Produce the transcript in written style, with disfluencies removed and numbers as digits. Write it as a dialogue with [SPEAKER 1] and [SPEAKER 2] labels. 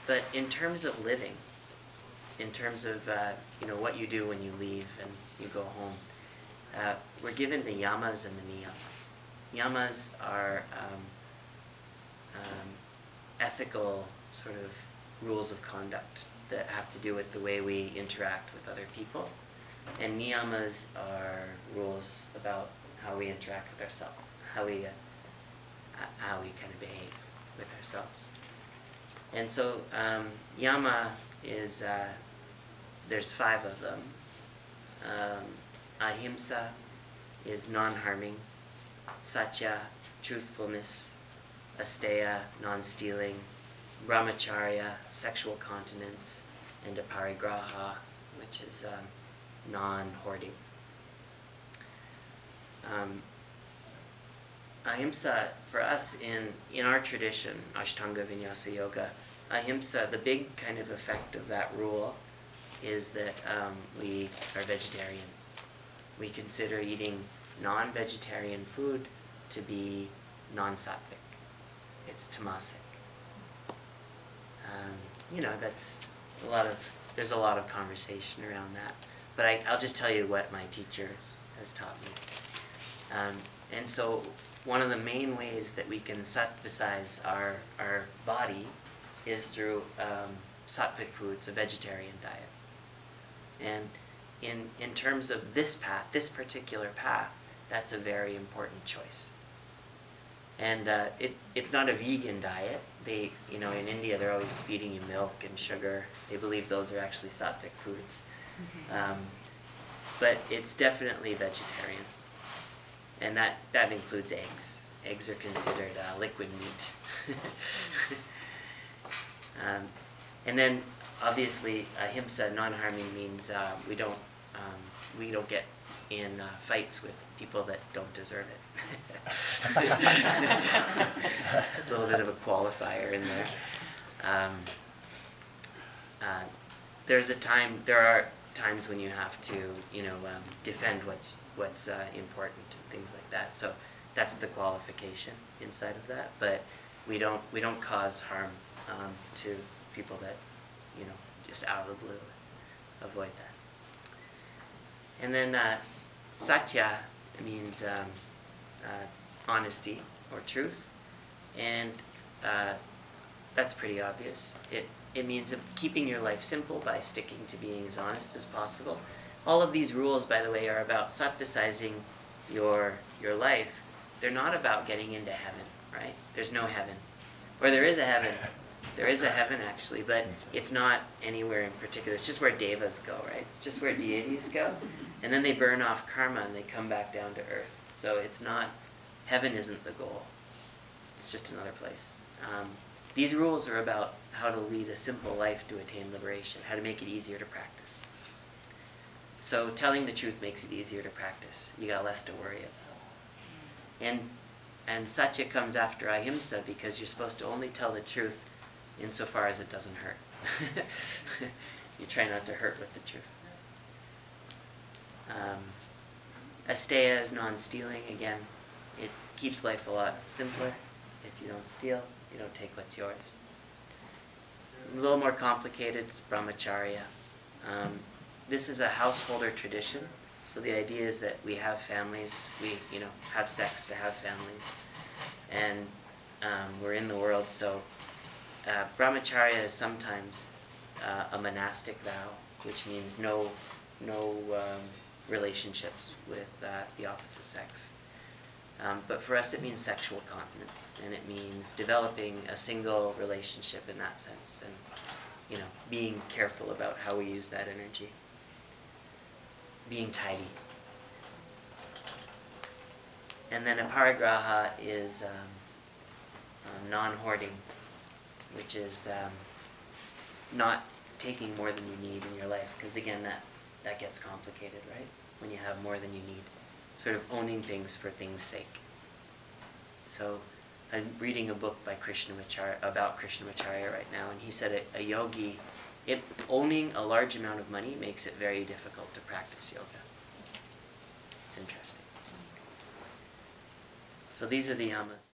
[SPEAKER 1] But in terms of living, in terms of what you do when you leave and you go home, we're given the yamas and the niyamas. Yamas are ethical sort of rules of conduct that have to do with the way we interact with other people. And niyamas are rules about how we interact with ourselves, how we kind of behave with ourselves. And so yama is, there's 5 of them. Ahimsa is non-harming, satya, truthfulness, asteya, non-stealing, brahmacharya, sexual continence, and aparigraha, which is non-hoarding. Ahimsa, for us in our tradition, Ashtanga Vinyasa Yoga, ahimsa, the big kind of effect of that rule is that we are vegetarian. We consider eating non-vegetarian food to be non-sattvic. It's tamasic. That's there's a lot of conversation around that. But I'll just tell you what my teacher has taught me. And so one of the main ways that we can sattvicize our body is through sattvic foods, a vegetarian diet. And in terms of this path, this particular path, that's a very important choice. And it's not a vegan diet. In India, they're always feeding you milk and sugar. They believe those are actually sattvic foods. But it's definitely vegetarian. And that includes eggs. Eggs are considered liquid meat. And then, obviously, ahimsa, non-harming, means we don't get in fights with people that don't deserve it. A little bit of a qualifier in there. There are times when you have to, defend what's important and things like that. So that's the qualification inside of that. But we don't cause harm to people that, just out of the blue avoid that. And then satya means honesty or truth, and that's pretty obvious. It means keeping your life simple by sticking to being as honest as possible. All of these rules, by the way, are about sattvicizing your life. They're not about getting into heaven, right? There's no heaven. Or there is a heaven. There is a heaven, actually, but it's not anywhere in particular. It's just where devas go, right? It's just where deities go. And then they burn off karma and they come back down to earth. So it's not, heaven isn't the goal. It's just another place. These rules are about how to lead a simple life to attain liberation, how to make it easier to practice. So telling the truth makes it easier to practice. You got less to worry about. And satya comes after ahimsa because you're supposed to only tell the truth insofar as it doesn't hurt. You try not to hurt with the truth. Asteya is non-stealing. Again, it keeps life a lot simpler. If you don't steal, you don't take what's yours. A little more complicated, it's brahmacharya. This is a householder tradition. So the idea is that we have families, we have sex to have families, and we're in the world. So brahmacharya is sometimes a monastic vow, which means no relationships with the opposite sex. But for us, it means sexual continence, and it means developing a single relationship in that sense, and being careful about how we use that energy. Being tidy. And then aparigraha is non-hoarding, which is not taking more than you need in your life, because again, that gets complicated, right? When you have more than you need. Sort of owning things for things' sake. So I'm reading a book by about Krishnamacharya right now, and he said a yogi, owning a large amount of money makes it very difficult to practice yoga. It's interesting. So these are the yamas.